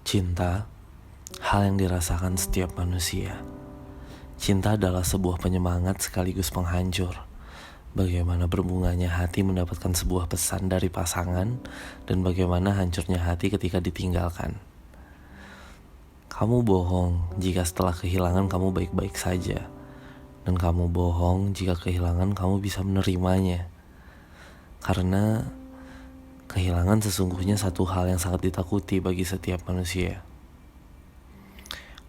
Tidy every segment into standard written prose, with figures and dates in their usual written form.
Cinta, hal yang dirasakan setiap manusia. Cinta adalah sebuah penyemangat sekaligus penghancur. Bagaimana berbunganya hati mendapatkan sebuah pesan dari pasangan, dan bagaimana hancurnya hati ketika ditinggalkan. Kamu bohong jika setelah kehilangan kamu baik-baik saja. Dan kamu bohong jika kehilangan kamu bisa menerimanya. Karena kehilangan sesungguhnya satu hal yang sangat ditakuti bagi setiap manusia.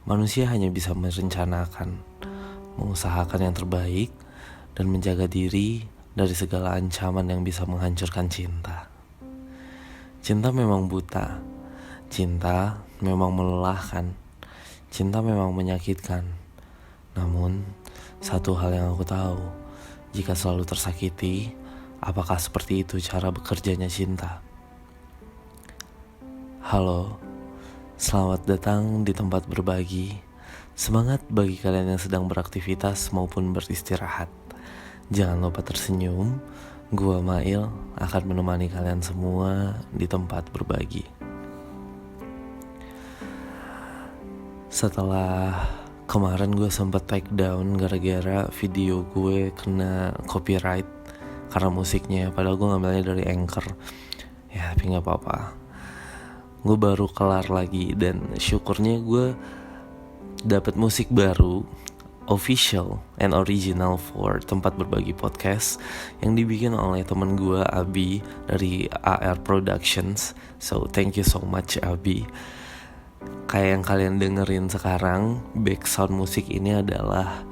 Manusia hanya bisa merencanakan, mengusahakan yang terbaik, dan menjaga diri dari segala ancaman yang bisa menghancurkan cinta. Cinta memang buta. Cinta memang melelahkan. Cinta memang menyakitkan. Namun, satu hal yang aku tahu, jika selalu tersakiti, apakah seperti itu cara bekerjanya cinta? Halo, selamat datang di tempat berbagi. Semangat bagi kalian yang sedang beraktivitas maupun beristirahat. Jangan lupa tersenyum. Gua Mail akan menemani kalian semua di tempat berbagi. Setelah kemarin gue sempat take down gara-gara video gue kena copyright karena musiknya, padahal gue ngambilnya dari Anchor. Ya tapi gak apa-apa. Gue baru kelar lagi dan syukurnya gue dapat musik baru, official and original for tempat berbagi podcast yang dibikin oleh teman gue Abi dari AR Productions. So thank you so much Abi. Kayak yang kalian dengerin sekarang, background musik ini adalah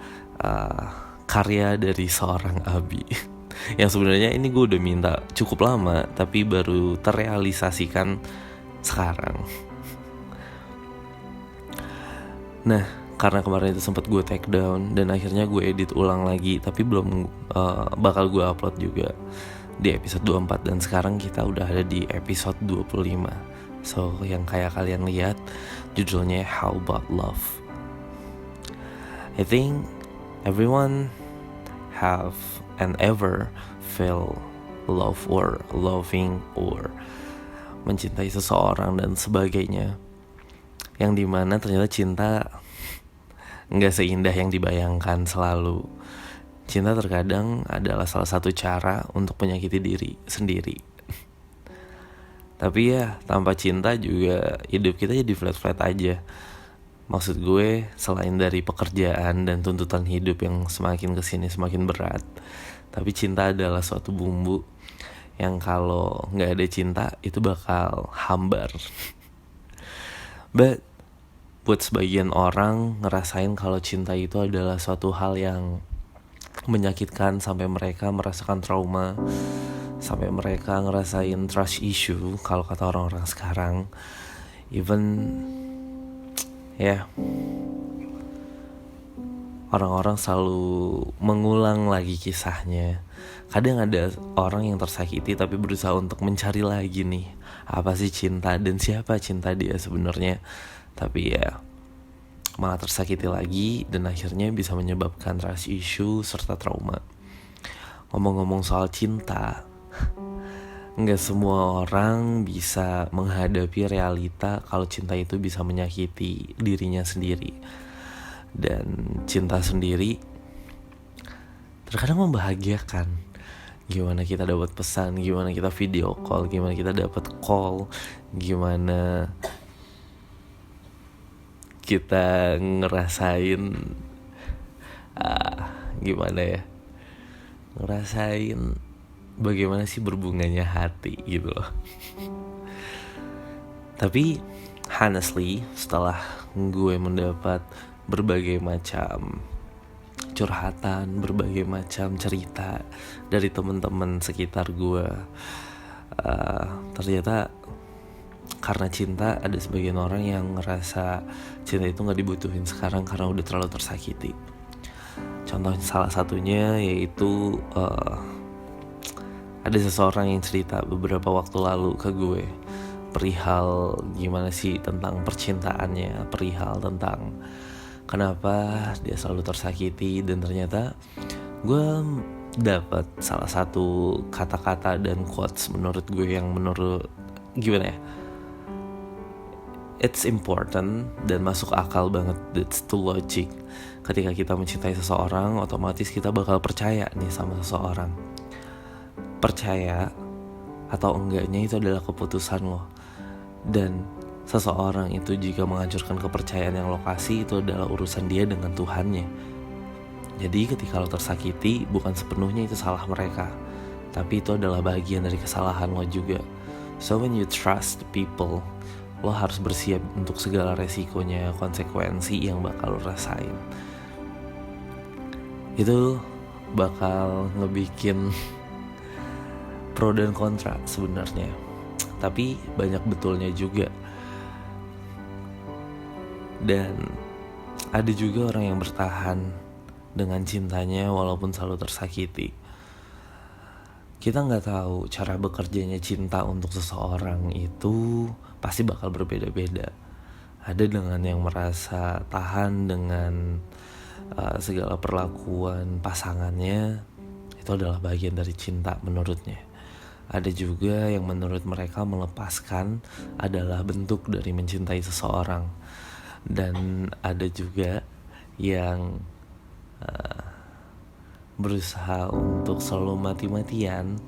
karya dari seorang Abi. Yang sebenarnya ini gue udah minta cukup lama, tapi baru terrealisasikan sekarang. Nah, karena kemarin itu sempat gue take down dan akhirnya gue edit ulang lagi, tapi belum bakal gue upload juga di episode 24, dan sekarang kita udah ada di episode 25. So, yang kayak kalian lihat, judulnya How About Love. I think everyone have and ever feel love or loving or mencintai seseorang dan sebagainya. Yang dimana ternyata cinta gak seindah yang dibayangkan selalu. Cinta terkadang adalah salah satu cara untuk menyakiti diri sendiri. Tapi ya, tanpa cinta juga hidup kita jadi flat-flat aja. Maksud gue, selain dari pekerjaan dan tuntutan hidup yang semakin kesini semakin berat, tapi cinta adalah suatu bumbu yang kalau gak ada cinta itu bakal hambar. But buat sebagian orang ngerasain kalau cinta itu adalah suatu hal yang menyakitkan sampai mereka merasakan trauma, sampai mereka ngerasain trust issue kalau kata orang-orang sekarang. Even orang-orang selalu mengulang lagi kisahnya. Kadang ada orang yang tersakiti tapi berusaha untuk mencari lagi nih, apa sih cinta dan siapa cinta dia sebenarnya. Tapi ya malah tersakiti lagi dan akhirnya bisa menyebabkan trust issue serta trauma. Ngomong-ngomong soal cinta, nggak semua orang bisa menghadapi realita kalau cinta itu bisa menyakiti dirinya sendiri. Dan cinta sendiri terkadang membahagiakan. Gimana kita dapat pesan, gimana kita video call, gimana kita dapat call, gimana kita ngerasain gimana ya, ngerasain bagaimana sih berbunganya hati gitu loh. Tapi honestly, setelah gue mendapat berbagai macam curhatan, berbagai macam cerita dari teman-teman sekitar gue, ternyata karena cinta ada sebagian orang yang ngerasa cinta itu gak dibutuhin sekarang karena udah terlalu tersakiti. Contoh salah satunya yaitu ada seseorang yang cerita beberapa waktu lalu ke gue perihal gimana sih tentang percintaannya, perihal tentang kenapa dia selalu tersakiti. Dan ternyata gue dapat salah satu kata-kata dan quotes menurut gue yang menurut gimana ya, it's important dan masuk akal banget, that's the logic. Ketika kita mencintai seseorang, otomatis kita bakal percaya nih sama seseorang. Percaya atau enggaknya itu adalah keputusan lo. Dan seseorang itu jika menghancurkan kepercayaan yang lo kasih, itu adalah urusan dia dengan Tuhannya. Jadi ketika lo tersakiti, bukan sepenuhnya itu salah mereka, tapi itu adalah bagian dari kesalahan lo juga. So when you trust people, lo harus bersiap untuk segala resikonya, konsekuensi yang bakal lo rasain. Itu bakal ngebikin pro dan kontra sebenarnya, tapi banyak betulnya juga. Dan ada juga orang yang bertahan dengan cintanya walaupun selalu tersakiti. Kita gak tahu cara bekerjanya cinta untuk seseorang itu pasti bakal berbeda-beda. Ada dengan yang merasa tahan dengan segala perlakuan pasangannya, itu adalah bagian dari cinta menurutnya. Ada juga yang menurut mereka melepaskan adalah bentuk dari mencintai seseorang. Dan ada juga yang berusaha untuk selalu mati-matian,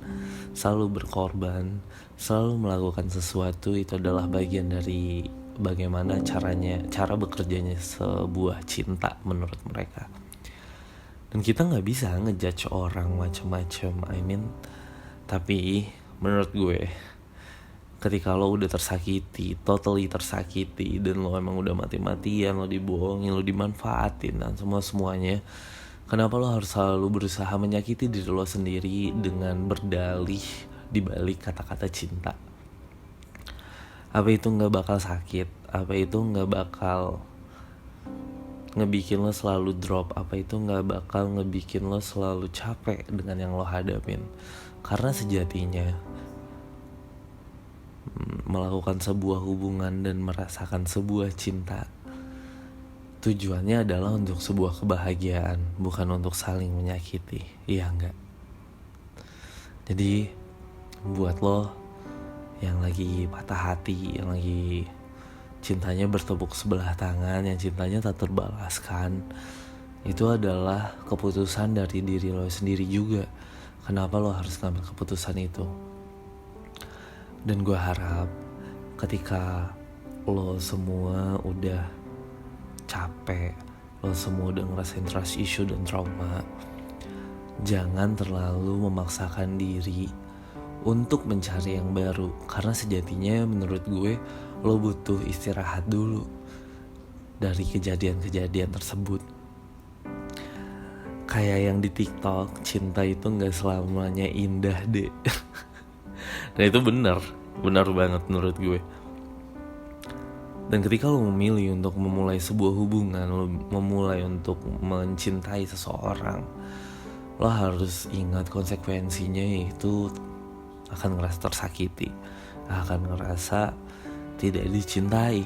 selalu berkorban, selalu melakukan sesuatu. Itu adalah bagian dari bagaimana cara bekerjanya sebuah cinta menurut mereka. Dan kita gak bisa ngejudge orang macam-macam, tapi menurut gue, ketika lo udah tersakiti, totally tersakiti, dan lo emang udah mati-matian, lo dibohongin, lo dimanfaatin, dan semuanya, kenapa lo harus selalu berusaha menyakiti diri lo sendiri dengan berdalih di balik kata-kata cinta? Apa itu gak bakal sakit? Apa itu gak bakal ngebikin lo selalu drop? Apa itu gak bakal ngebikin lo selalu capek dengan yang lo hadapin? Karena sejatinya melakukan sebuah hubungan dan merasakan sebuah cinta, tujuannya adalah untuk sebuah kebahagiaan, bukan untuk saling menyakiti. Iya enggak? Jadi buat lo yang lagi patah hati, yang lagi cintanya bertepuk sebelah tangan, yang cintanya tak terbalaskan, itu adalah keputusan dari diri lo sendiri juga. Kenapa lo harus ngambil keputusan itu? Dan gue harap ketika lo semua udah capek, lo semua udah ngerasain trust issue dan trauma, jangan terlalu memaksakan diri untuk mencari yang baru. Karena sejatinya menurut gue, lo butuh istirahat dulu dari kejadian-kejadian tersebut. Kayak yang di TikTok, cinta itu gak selamanya indah deh. Dan itu benar banget menurut gue. Dan ketika lo memilih untuk memulai sebuah hubungan, lo memulai untuk mencintai seseorang, lo harus ingat konsekuensinya, yaitu akan ngerasa tersakiti, akan ngerasa tidak dicintai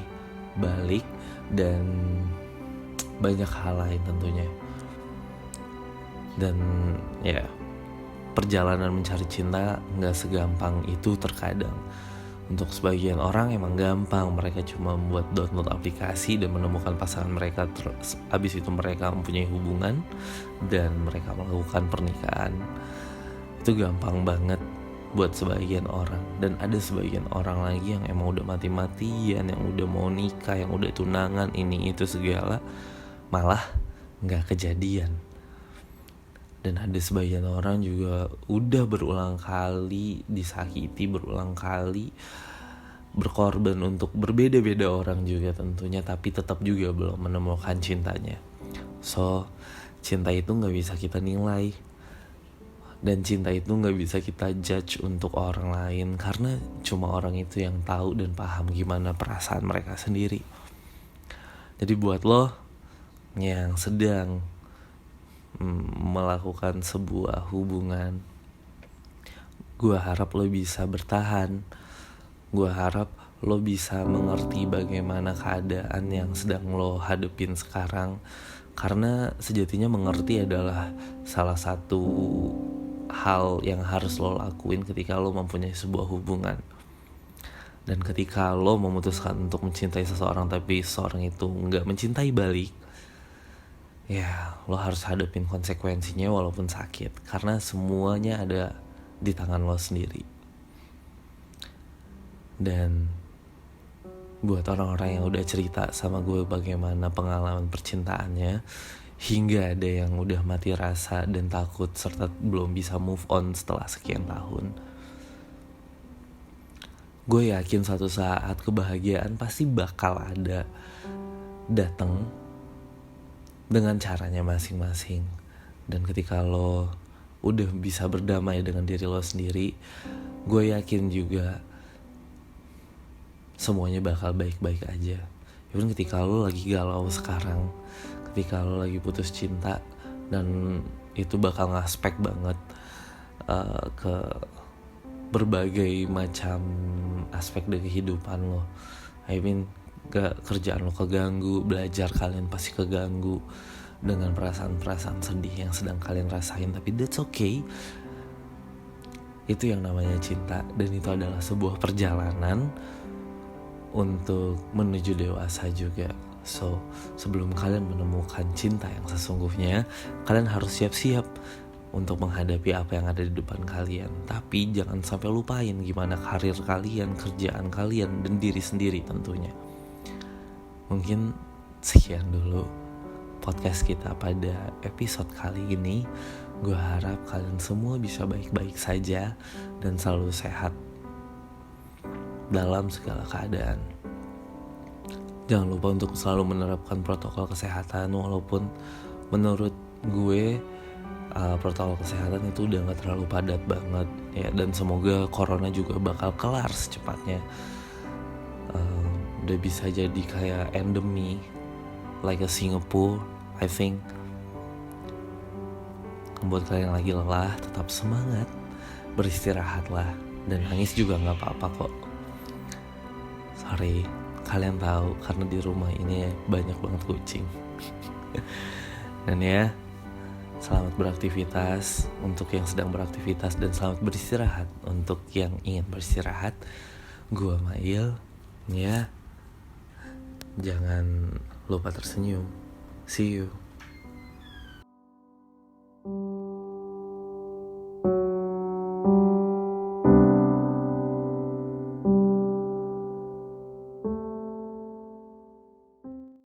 balik, dan banyak hal lain tentunya. Dan ya, perjalanan mencari cinta gak segampang itu terkadang. Untuk sebagian orang emang gampang, mereka cuma membuat download aplikasi dan menemukan pasangan mereka, habis itu mereka mempunyai hubungan dan mereka melakukan pernikahan. Itu gampang banget buat sebagian orang. Dan ada sebagian orang lagi yang emang udah mati-matian, yang udah mau nikah, yang udah tunangan, ini itu segala, malah gak kejadian. Dan ada sebagian orang juga udah berulang kali disakiti, berulang kali berkorban untuk berbeda-beda orang juga tentunya, tapi tetap juga belum menemukan cintanya. So, cinta itu gak bisa kita nilai, dan cinta itu gak bisa kita judge untuk orang lain, karena cuma orang itu yang tahu dan paham gimana perasaan mereka sendiri. Jadi buat lo yang sedang melakukan sebuah hubungan, gue harap lo bisa bertahan. Gue harap lo bisa mengerti bagaimana keadaan yang sedang lo hadepin sekarang, karena sejatinya mengerti adalah salah satu hal yang harus lo lakuin ketika lo mempunyai sebuah hubungan. Dan ketika lo memutuskan untuk mencintai seseorang tapi seseorang itu nggak mencintai balik, ya lo harus hadapin konsekuensinya walaupun sakit, karena semuanya ada di tangan lo sendiri. Dan buat orang-orang yang udah cerita sama gue bagaimana pengalaman percintaannya, hingga ada yang udah mati rasa dan takut serta belum bisa move on setelah sekian tahun, gue yakin suatu saat kebahagiaan pasti bakal ada datang dengan caranya masing-masing. Dan ketika lo udah bisa berdamai dengan diri lo sendiri, gue yakin juga semuanya bakal baik-baik aja. Even ketika lo lagi galau sekarang, ketika lo lagi putus cinta, dan itu bakal ngaspek banget ke berbagai macam aspek dari kehidupan lo. I mean, kerjaan lo keganggu, belajar kalian pasti keganggu dengan perasaan-perasaan sedih yang sedang kalian rasain. Tapi that's okay. Itu yang namanya cinta, dan itu adalah sebuah perjalanan untuk menuju dewasa juga. So, sebelum kalian menemukan cinta yang sesungguhnya, kalian harus siap-siap untuk menghadapi apa yang ada di depan kalian. Tapi jangan sampai lupain gimana karir kalian, kerjaan kalian, dan diri sendiri tentunya. Mungkin sekian dulu podcast kita pada episode kali ini. Gue harap kalian semua bisa baik-baik saja dan selalu sehat dalam segala keadaan. Jangan lupa untuk selalu menerapkan protokol kesehatan, walaupun menurut gue protokol kesehatan itu udah gak terlalu padat banget ya. Dan semoga corona juga bakal kelar secepatnya. Udah bisa jadi kayak endemi, like a Singapore, I think. Buat kalian yang lagi lelah, tetap semangat, beristirahatlah, dan nangis juga gak apa-apa kok. Sorry, kalian tahu karena di rumah ini banyak banget kucing. Dan ya, selamat beraktivitas untuk yang sedang beraktivitas, dan selamat beristirahat untuk yang ingin beristirahat. Gua Mail, ya. Jangan lupa tersenyum. See you.